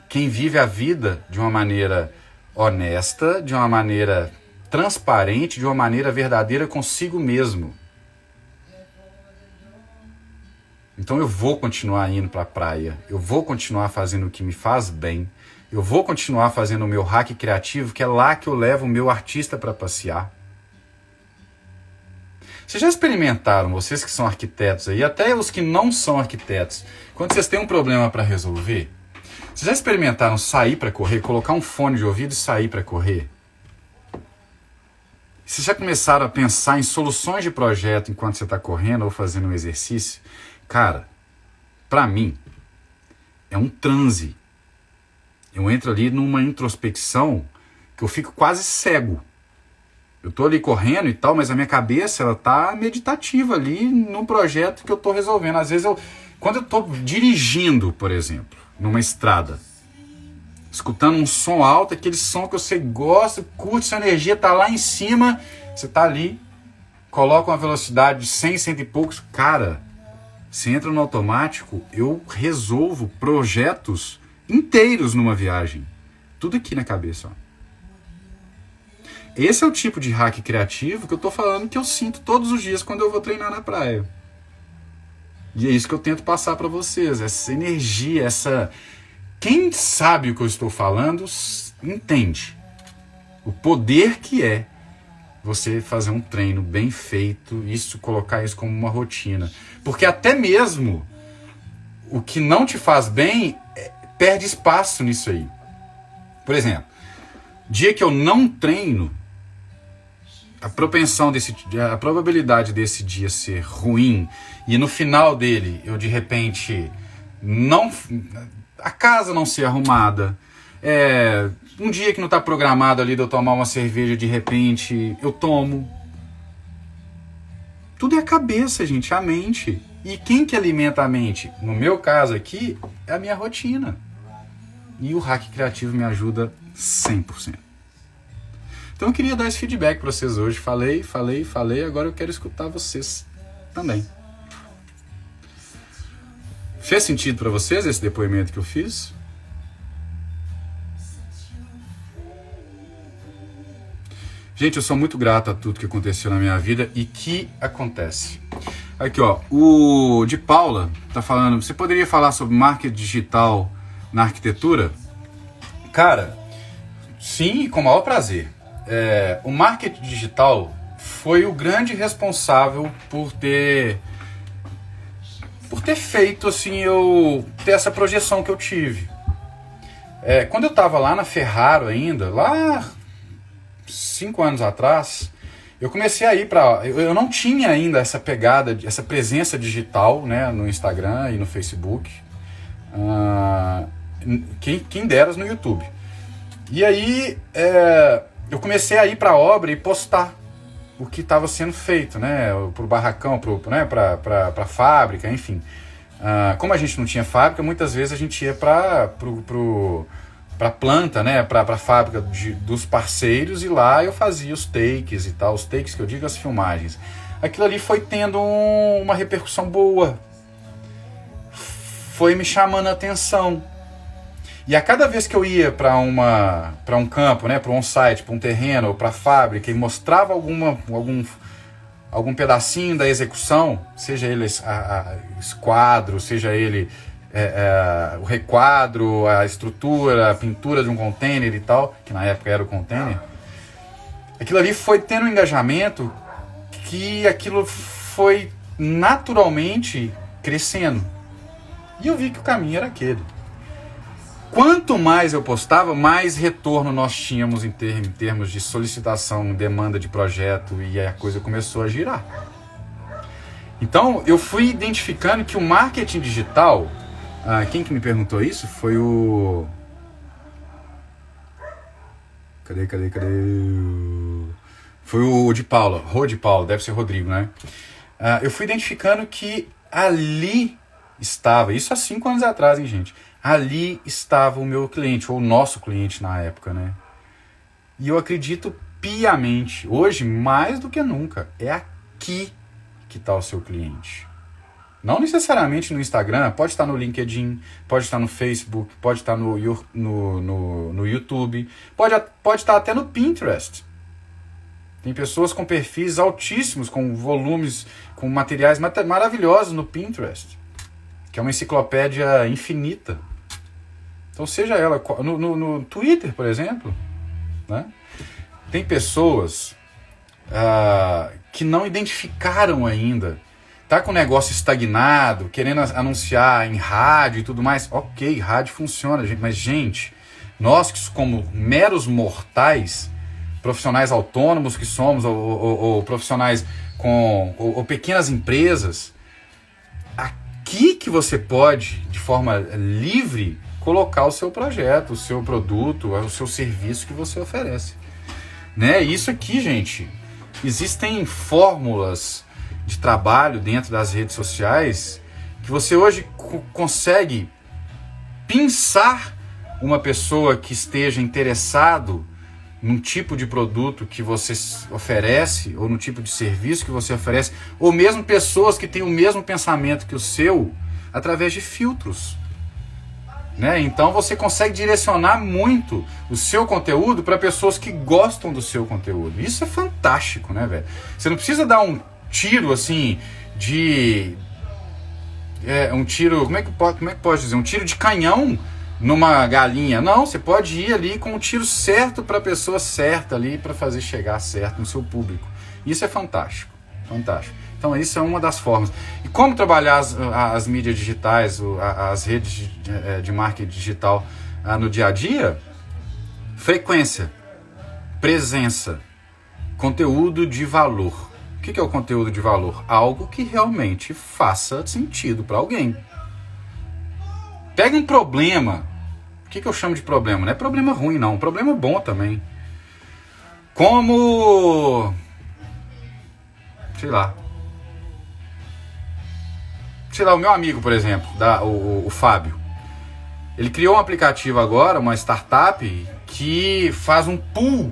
quem vive a vida de uma maneira honesta, de uma maneira transparente, de uma maneira verdadeira consigo mesmo. Então eu vou continuar indo para a praia, eu vou continuar fazendo o que me faz bem, eu vou continuar fazendo o meu hack criativo, que é lá que eu levo o meu artista para passear. Vocês já experimentaram, vocês que são arquitetos aí, até os que não são arquitetos, quando vocês têm um problema para resolver, vocês já experimentaram sair para correr, colocar um fone de ouvido e sair para correr? Vocês já começaram a pensar em soluções de projeto enquanto você está correndo ou fazendo um exercício? Cara, para mim, é um transe. Eu entro ali numa introspecção que eu fico quase cego. Eu tô ali correndo e tal, mas a minha cabeça, ela tá meditativa ali no projeto que eu tô resolvendo. Às vezes quando eu tô dirigindo, por exemplo, numa estrada, escutando um som alto, aquele som que você gosta, curte, sua energia tá lá em cima, você tá ali, coloca uma velocidade de 100, 100 e poucos, cara, você entra no automático, eu resolvo projetos inteiros numa viagem. Tudo aqui na cabeça, ó. Esse é o tipo de hack criativo que eu tô falando que eu sinto todos os dias quando eu vou treinar na praia. E é isso que eu tento passar para vocês, essa energia, essa... Quem sabe o que eu estou falando, entende o poder que é você fazer um treino bem feito, colocar isso como uma rotina. Porque até mesmo o que não te faz bem perde espaço nisso aí. Por exemplo, dia que eu não treino, a probabilidade desse dia ser ruim e no final dele eu de repente a casa não ser arrumada, um dia que não está programado ali de eu tomar uma cerveja, de repente eu tomo. Tudo é a cabeça, gente, a mente. E quem que alimenta a mente? No meu caso aqui, é a minha rotina. E o hack criativo me ajuda 100%. Então eu queria dar esse feedback para vocês hoje. Falei, agora eu quero escutar vocês também. Fez sentido para vocês esse depoimento que eu fiz? Gente, eu sou muito grato a tudo que aconteceu na minha vida e que acontece. Aqui, ó, o de Paula tá falando, você poderia falar sobre marketing digital na arquitetura? Cara, sim, com o maior prazer. O marketing digital foi o grande responsável por ter feito assim, eu ter essa projeção que eu tive. Quando eu estava lá na Ferraro ainda, lá 5 anos atrás, eu comecei a ir para... Eu não tinha ainda essa pegada, essa presença digital, né, no Instagram e no Facebook. Quem dera no YouTube. E aí eu comecei a ir para a obra e postar o que estava sendo feito, né, para o barracão, para a fábrica, enfim. Como a gente não tinha fábrica, muitas vezes a gente ia para a planta, né, para a fábrica dos parceiros, e lá eu fazia os takes e tal, os takes que eu digo, as filmagens. Aquilo ali foi tendo uma repercussão boa, foi me chamando a atenção. E a cada vez que eu ia para um campo, né, para um on-site, para um terreno, para a fábrica, e mostrava algum pedacinho da execução, seja ele esquadro, seja ele o requadro, a estrutura, a pintura de um container e tal, que na época era o container, aquilo ali foi tendo um engajamento que aquilo foi naturalmente crescendo. E eu vi que o caminho era aquele. Quanto mais eu postava, mais retorno nós tínhamos em termos de solicitação, demanda de projeto, e a coisa começou a girar. Então eu fui identificando que o marketing digital... quem que me perguntou isso? Foi o... Cadê? Foi o de Paula, de Paula, deve ser Rodrigo, né? Eu fui identificando que ali estava, isso há 5 anos atrás, hein, gente? Ali estava o meu cliente, ou o nosso cliente na época, né? E eu acredito piamente, hoje mais do que nunca, é aqui que está o seu cliente. Não necessariamente no Instagram, pode estar no LinkedIn, pode estar no Facebook, pode estar no YouTube, pode estar até no Pinterest. Tem pessoas com perfis altíssimos, com volumes, com materiais maravilhosos no Pinterest, que é uma enciclopédia infinita. Então seja ela no Twitter, por exemplo, né? Tem pessoas que não identificaram ainda, tá com o negócio estagnado, querendo anunciar em rádio e tudo mais. Ok, rádio funciona, gente, mas gente, nós que como meros mortais, profissionais autônomos que somos, ou profissionais ou pequenas empresas, aqui que você pode, de forma livre, colocar o seu projeto, o seu produto, o seu serviço que você oferece. né? Isso aqui, gente, existem fórmulas de trabalho dentro das redes sociais que você hoje consegue pensar uma pessoa que esteja interessado num tipo de produto que você oferece, ou no tipo de serviço que você oferece, ou mesmo pessoas que têm o mesmo pensamento que o seu, através de filtros, né? Então você consegue direcionar muito o seu conteúdo para pessoas que gostam do seu conteúdo. Isso é fantástico, né, velho? Você não precisa dar um tiro assim de... um tiro... Como é que pode dizer? Um tiro de canhão numa galinha. Não, você pode ir ali com o tiro certo para a pessoa certa ali, para fazer chegar certo no seu público. Isso é fantástico, fantástico. Então isso é uma das formas. E como trabalhar as mídias digitais, as redes de marketing digital no dia a dia? Frequência, presença, conteúdo de valor. O que é o conteúdo de valor? Algo que realmente faça sentido para alguém. Pega um problema. O que eu chamo de problema? Não é problema ruim, não. Problema bom também. Como... Sei lá, o meu amigo, por exemplo, o Fábio. Ele criou um aplicativo agora, uma startup, que faz um pool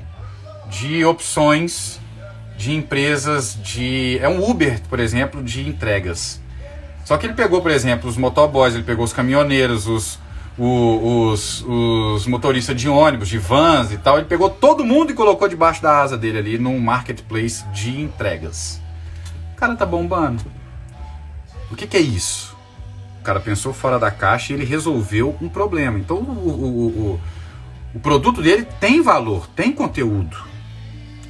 de opções de empresas de... É um Uber, por exemplo, de entregas. Só que ele pegou, por exemplo, os motoboys, ele pegou os caminhoneiros, os motoristas de ônibus, de vans e tal. Ele pegou todo mundo e colocou debaixo da asa dele ali num marketplace de entregas. O cara tá bombando. O que é isso? O cara pensou fora da caixa e ele resolveu um problema. Então o produto dele tem valor, tem conteúdo.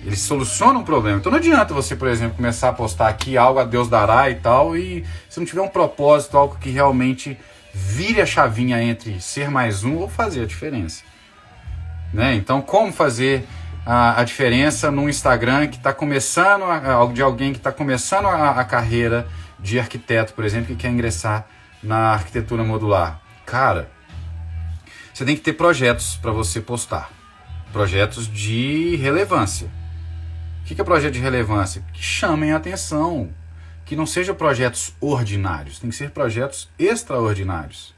Ele soluciona um problema. Então não adianta você, por exemplo, começar a postar aqui algo a Deus dará e tal, e se não tiver um propósito, algo que realmente vire a chavinha entre ser mais um ou fazer a diferença, né? Então como fazer a diferença no Instagram que está começando, de alguém que está começando a carreira de arquiteto, por exemplo, que quer ingressar na arquitetura modular? Cara, você tem que ter projetos para você postar. Projetos de relevância. O que é projeto de relevância? Que chamem a atenção. Que não sejam projetos ordinários. Tem que ser projetos extraordinários.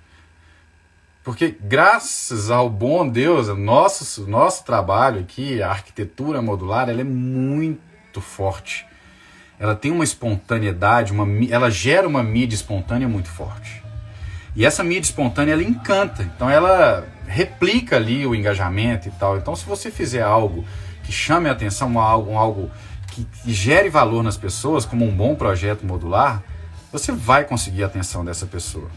Porque graças ao bom Deus, nosso trabalho aqui, a arquitetura modular, ela é muito forte. Ela tem uma espontaneidade, ela gera uma mídia espontânea muito forte. E essa mídia espontânea, ela encanta. Então ela replica ali o engajamento e tal. Então se você fizer algo que chame a atenção, algo que gere valor nas pessoas, como um bom projeto modular, você vai conseguir a atenção dessa pessoa.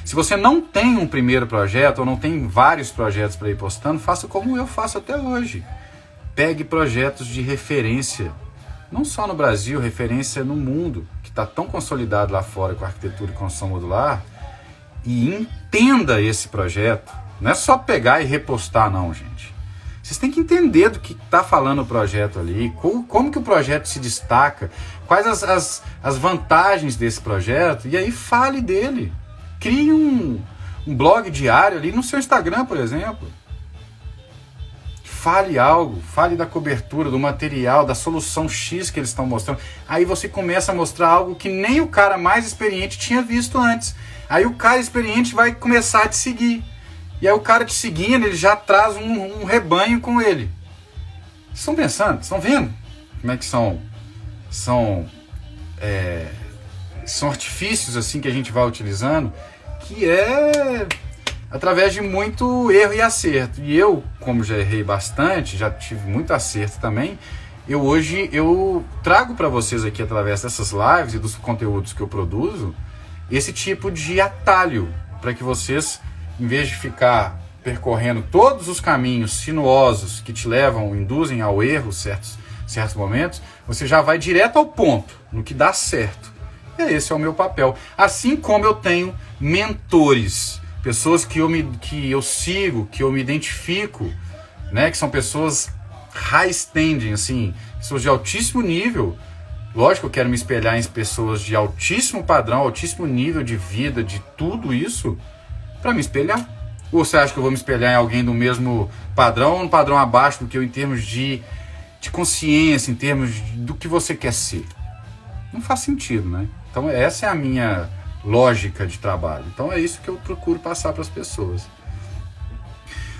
Se você não tem um primeiro projeto, ou não tem vários projetos para ir postando, faça como eu faço até hoje. Pegue projetos de referência, não só no Brasil, referência no mundo, que está tão consolidado lá fora com a arquitetura e construção modular, e entenda esse projeto. Não é só pegar e repostar, não, gente. Vocês têm que entender do que está falando o projeto ali, como que o projeto se destaca, quais as vantagens desse projeto, e aí fale dele. Crie um blog diário ali no seu Instagram, por exemplo. Fale algo, fale da cobertura, do material, da solução X que eles estão mostrando. Aí você começa a mostrar algo que nem o cara mais experiente tinha visto antes. Aí o cara experiente vai começar a te seguir. E aí o cara te seguindo, ele já traz um rebanho com ele. Vocês estão pensando? Vocês estão vendo como é que são artifícios assim que a gente vai utilizando, que é através de muito erro e acerto. E eu, como já errei bastante, já tive muito acerto também, hoje eu trago para vocês aqui, através dessas lives e dos conteúdos que eu produzo, esse tipo de atalho, para que vocês, em vez de ficar percorrendo todos os caminhos sinuosos que te induzem ao erro certos momentos, você já vai direto ao ponto, no que dá certo. E esse é o meu papel. Assim como eu tenho mentores, pessoas que eu sigo, que eu me identifico, né, que são pessoas high standing, assim, pessoas de altíssimo nível. Lógico que eu quero me espelhar em pessoas de altíssimo padrão, altíssimo nível de vida, de tudo isso, para me espelhar. Ou você acha que eu vou me espelhar em alguém do mesmo padrão ou um padrão abaixo do que eu, em termos de de consciência em termos do que você quer ser. Não faz sentido, né? Então essa é a minha lógica de trabalho. Então é isso que eu procuro passar para as pessoas.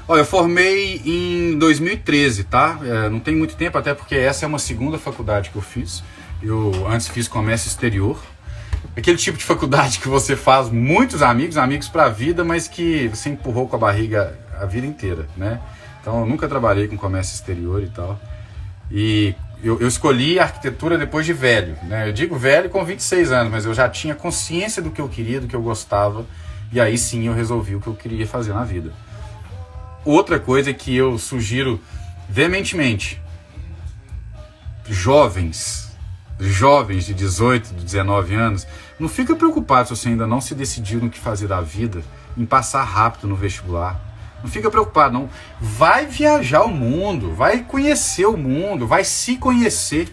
Eu formei em 2013, tá? Não tem muito tempo, até porque essa é uma segunda faculdade que eu fiz. Eu antes fiz comércio exterior. Aquele tipo de faculdade que você faz muitos amigos para a vida, mas que você empurrou com a barriga a vida inteira, né? Então eu nunca trabalhei com comércio exterior e tal. E eu escolhi arquitetura depois de velho, né? Eu digo velho com 26 anos, mas eu já tinha consciência do que eu queria, do que eu gostava. E aí sim eu resolvi o que eu queria fazer na vida. Outra coisa que eu sugiro veementemente: jovens de 18, 19 anos, não fica preocupado se você ainda não se decidiu no que fazer da vida, em passar rápido no vestibular. Não fica preocupado, não. Vai viajar o mundo, vai conhecer o mundo, vai se conhecer.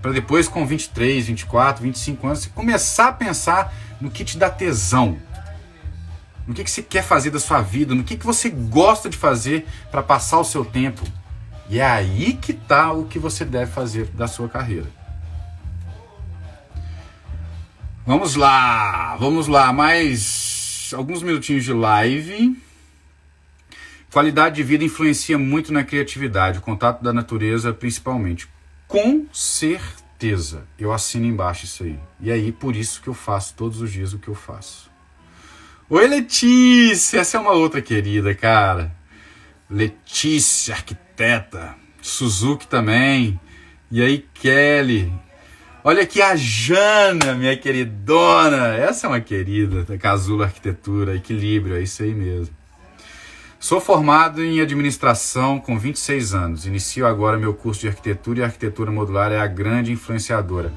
Para depois, com 23, 24, 25 anos, você começar a pensar no que te dá tesão. No que você quer fazer da sua vida, no que você gosta de fazer para passar o seu tempo. E é aí que está o que você deve fazer da sua carreira. Vamos lá, mais alguns minutinhos de live. Qualidade de vida influencia muito na criatividade, o contato da natureza principalmente. Com certeza, eu assino embaixo isso aí. E aí, por isso que eu faço todos os dias o que eu faço. Oi, Letícia, essa é uma outra querida, cara. Letícia, arquiteta. Suzuki também. E aí, Kelly. Olha aqui a Jana, minha queridona. Essa é uma querida da Casulo Arquitetura. Equilíbrio, é isso aí mesmo. Sou formado em administração com 26 anos. Inicio agora meu curso de arquitetura e a arquitetura modular é a grande influenciadora.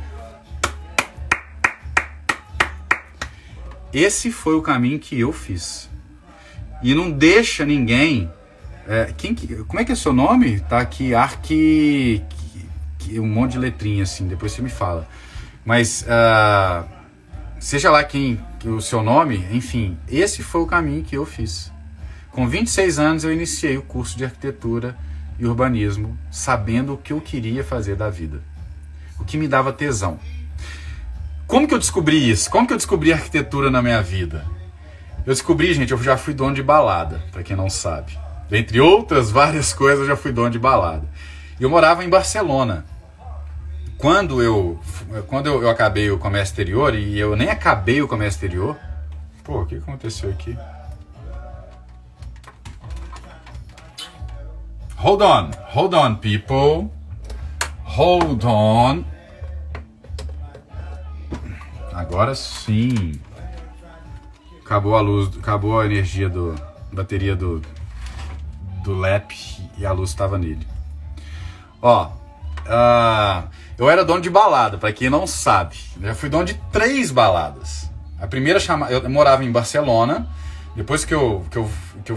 Esse foi o caminho que eu fiz. E não deixa ninguém... como é que é o seu nome? Tá aqui, um monte de letrinha assim, depois você me fala. Mas, seja lá o seu nome, enfim, esse foi o caminho que eu fiz. Com 26 anos eu iniciei o curso de arquitetura e urbanismo, sabendo o que eu queria fazer da vida. O que me dava tesão. Como que eu descobri isso? Como que eu descobri arquitetura na minha vida? Eu descobri, gente, eu já fui dono de balada, para quem não sabe. Entre outras várias coisas, eu já fui dono de balada. Eu morava em Barcelona. Quando eu acabei o comércio exterior, e eu nem acabei o comércio exterior... Pô, o que aconteceu aqui? Hold on, people. Hold on. Agora sim. Acabou a luz, acabou a energia bateria do lap e a luz estava nele. Eu era dono de balada, para quem não sabe. Eu fui dono de 3 baladas. A primeira eu morava em Barcelona. Depois que eu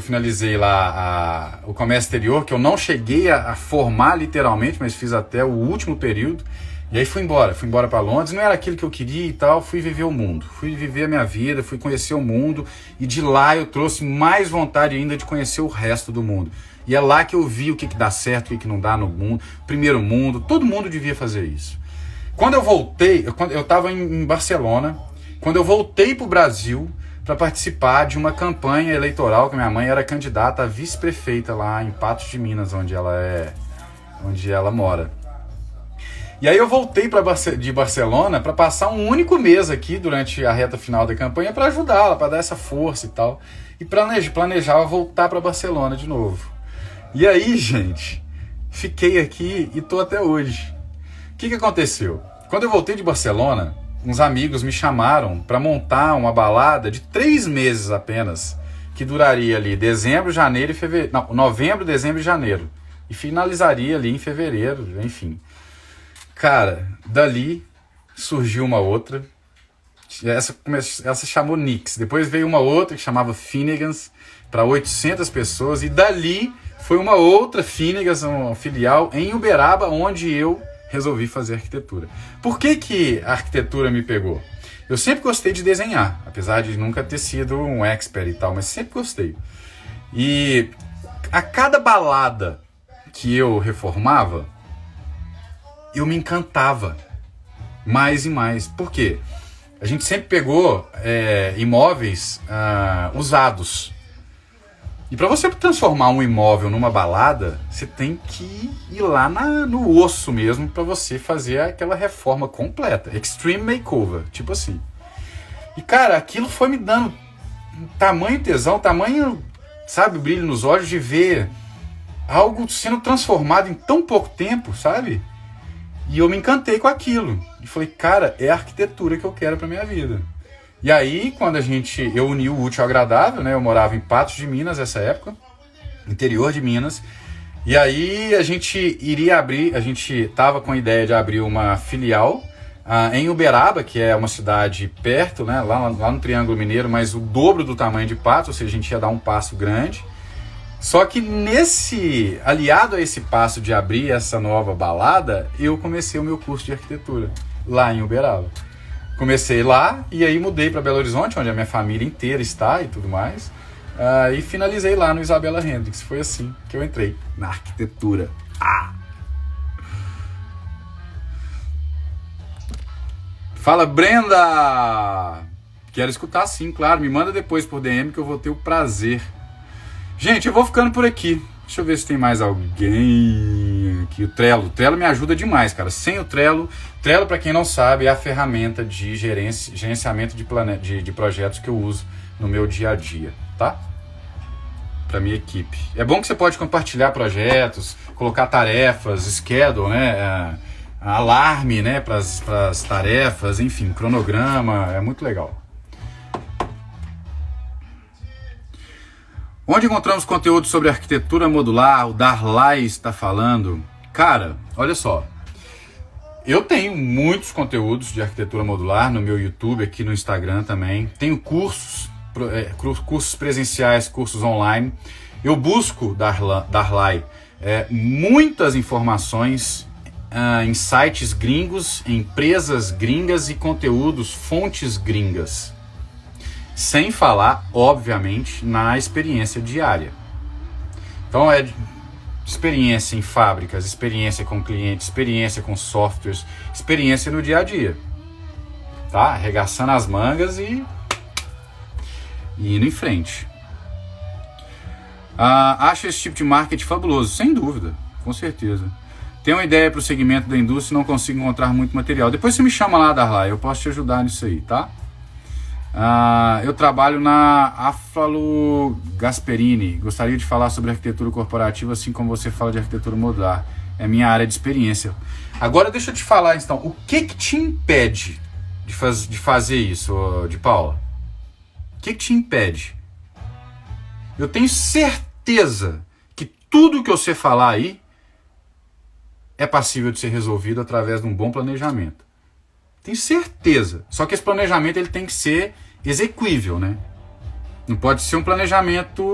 finalizei lá o comércio exterior, que eu não cheguei a formar literalmente, mas fiz até o último período, e aí fui embora para Londres, não era aquilo que eu queria e tal, fui viver o mundo, fui viver a minha vida, fui conhecer o mundo, e de lá eu trouxe mais vontade ainda de conhecer o resto do mundo. E é lá que eu vi o que dá certo, o que não dá no mundo, primeiro mundo, todo mundo devia fazer isso. Quando eu voltei, eu estava em Barcelona, quando eu voltei para o Brasil, para participar de uma campanha eleitoral, que minha mãe era candidata a vice-prefeita lá em Patos de Minas, onde ela mora. E aí eu voltei de Barcelona para passar um único mês aqui durante a reta final da campanha para ajudá-la, para dar essa força e tal. E planejava voltar para Barcelona de novo. E aí, gente, fiquei aqui e tô até hoje. O que aconteceu? Quando eu voltei de Barcelona, uns amigos me chamaram para montar uma balada de 3 meses apenas, que duraria ali dezembro, janeiro e fevereiro. Não, novembro, dezembro e janeiro. E finalizaria ali em fevereiro, enfim. Cara, dali surgiu uma outra. Essa chamou Nix. Depois veio uma outra que chamava Finnegans, para 800 pessoas. E dali foi uma outra Finnegans, uma filial em Uberaba, onde eu resolvi fazer arquitetura. Por que a arquitetura me pegou? Eu sempre gostei de desenhar, apesar de nunca ter sido um expert e tal, mas sempre gostei. E a cada balada que eu reformava, eu me encantava mais e mais. Por quê? A gente sempre pegou imóveis usados. E para você transformar um imóvel numa balada, você tem que ir lá no osso mesmo para você fazer aquela reforma completa. Extreme makeover, tipo assim. E cara, aquilo foi me dando tamanho tesão, tamanho, sabe, brilho nos olhos de ver algo sendo transformado em tão pouco tempo, sabe? E eu me encantei com aquilo. E falei, cara, é a arquitetura que eu quero para minha vida. E aí, quando eu uni o útil ao agradável, né? Eu morava em Patos de Minas nessa época, interior de Minas. E aí a gente tava com a ideia de abrir uma filial em Uberaba, que é uma cidade perto, né? Lá no Triângulo Mineiro, mas o dobro do tamanho de Patos, ou seja, a gente ia dar um passo grande. Só que aliado a esse passo de abrir essa nova balada, eu comecei o meu curso de arquitetura lá em Uberaba. Comecei lá e aí mudei para Belo Horizonte, onde a minha família inteira está e tudo mais. E finalizei lá no Isabela Hendrix. Foi assim que eu entrei na arquitetura. Fala, Brenda! Quero escutar sim, claro. Me manda depois por DM que eu vou ter o prazer. Gente, eu vou ficando por aqui. Deixa eu ver se tem mais alguém aqui. O Trello me ajuda demais, cara. Sem o Trello, para quem não sabe, é a ferramenta de gerenciamento de projetos que eu uso no meu dia a dia, tá? Para minha equipe. É bom que você pode compartilhar projetos, colocar tarefas, schedule, né? Alarme, né? Para as tarefas, enfim, cronograma, é muito legal. Onde encontramos conteúdo sobre arquitetura modular? O Darlai está falando. Cara, olha só. Eu tenho muitos conteúdos de arquitetura modular no meu YouTube, aqui no Instagram também. Tenho cursos presenciais, cursos online. Eu busco, Darlai, muitas informações em sites gringos, empresas gringas e conteúdos, fontes gringas. Sem falar, obviamente, na experiência diária. Então é experiência em fábricas, experiência com clientes, experiência com softwares, experiência no dia a dia. Tá? Arregaçando as mangas e indo em frente. Acho esse tipo de marketing fabuloso, sem dúvida, com certeza. Tenho uma ideia para o segmento da indústria e não consigo encontrar muito material. Depois você me chama lá, Darlai, eu posso te ajudar nisso aí, tá? Eu trabalho na Afalo Gasperini. Gostaria de falar sobre arquitetura corporativa, assim como você fala de arquitetura modular. É minha área de experiência. Agora deixa eu te falar, então, o que te impede de fazer isso, de Paula? O que te impede? Eu tenho certeza que tudo que você falar aí é passível de ser resolvido através de um bom planejamento. Tenho certeza. Só que esse planejamento ele tem que ser execuível, né? Não pode ser um planejamento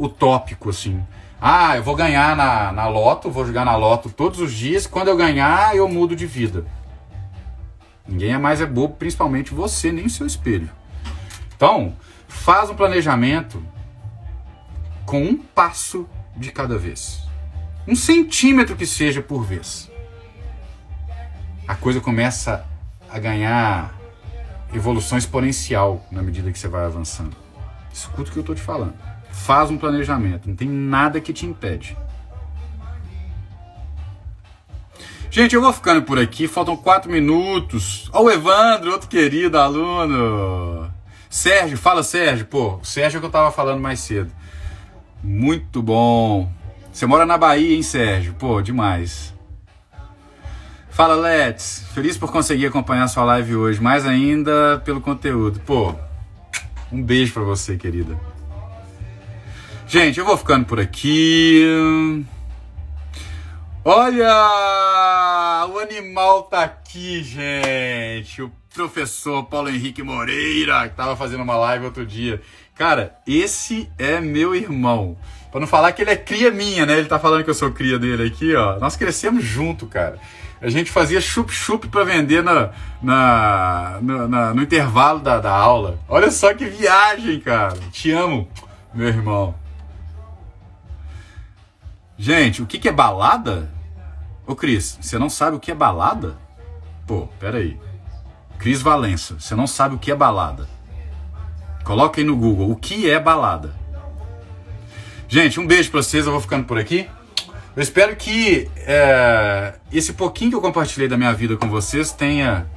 utópico, assim. Eu vou ganhar na loto, vou jogar na loto todos os dias, quando eu ganhar, eu mudo de vida. Ninguém mais é bobo, principalmente você, nem o seu espelho. Então, faz um planejamento com um passo de cada vez. 1 centímetro que seja por vez. A coisa começa a ganhar evolução exponencial na medida que você vai avançando. Escuta o que eu estou te falando. Faz um planejamento, não tem nada que te impede. Gente, eu vou ficando por aqui, faltam 4 minutos. Ó, o Evandro, outro querido aluno. Sérgio, fala Sérgio. Pô, o Sérgio é o que eu estava falando mais cedo. Muito bom. Você mora na Bahia, hein, Sérgio? Pô, demais. Fala, Let's. Feliz por conseguir acompanhar sua live hoje, mais ainda pelo conteúdo. Pô, um beijo pra você, querida. Gente, eu vou ficando por aqui. Olha, o animal tá aqui, gente. O professor Paulo Henrique Moreira, que tava fazendo uma live outro dia. Cara, esse é meu irmão. Pra não falar que ele é cria minha, né? Ele tá falando que eu sou cria dele aqui, ó. Nós crescemos junto, cara. A gente fazia chup-chup pra vender no intervalo da aula. Olha só que viagem, cara. Te amo, meu irmão. Gente, o que é balada? Ô Cris, você não sabe o que é balada? Pô, peraí. Cris Valença, você não sabe o que é balada? Coloca aí no Google, o que é balada? Gente, um beijo pra vocês, eu vou ficando por aqui. Eu espero que esse pouquinho que eu compartilhei da minha vida com vocês tenha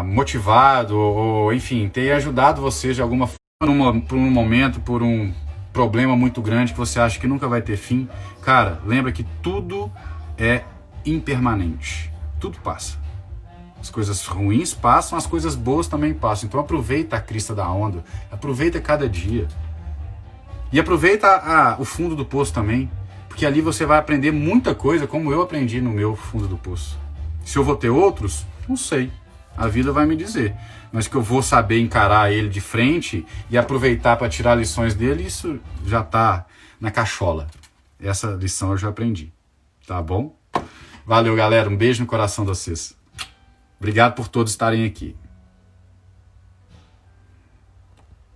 motivado, ou enfim, tenha ajudado vocês de alguma forma por um momento, por um problema muito grande que você acha que nunca vai ter fim. Cara, lembra que tudo é impermanente. Tudo passa. As coisas ruins passam, as coisas boas também passam. Então aproveita a crista da onda, aproveita cada dia. E aproveita o fundo do poço também, porque ali você vai aprender muita coisa, como eu aprendi no meu fundo do poço. Se eu vou ter outros, não sei. A vida vai me dizer. Mas que eu vou saber encarar ele de frente e aproveitar para tirar lições dele, isso já está na cachola. Essa lição eu já aprendi. Tá bom? Valeu, galera. Um beijo no coração de vocês. Obrigado por todos estarem aqui.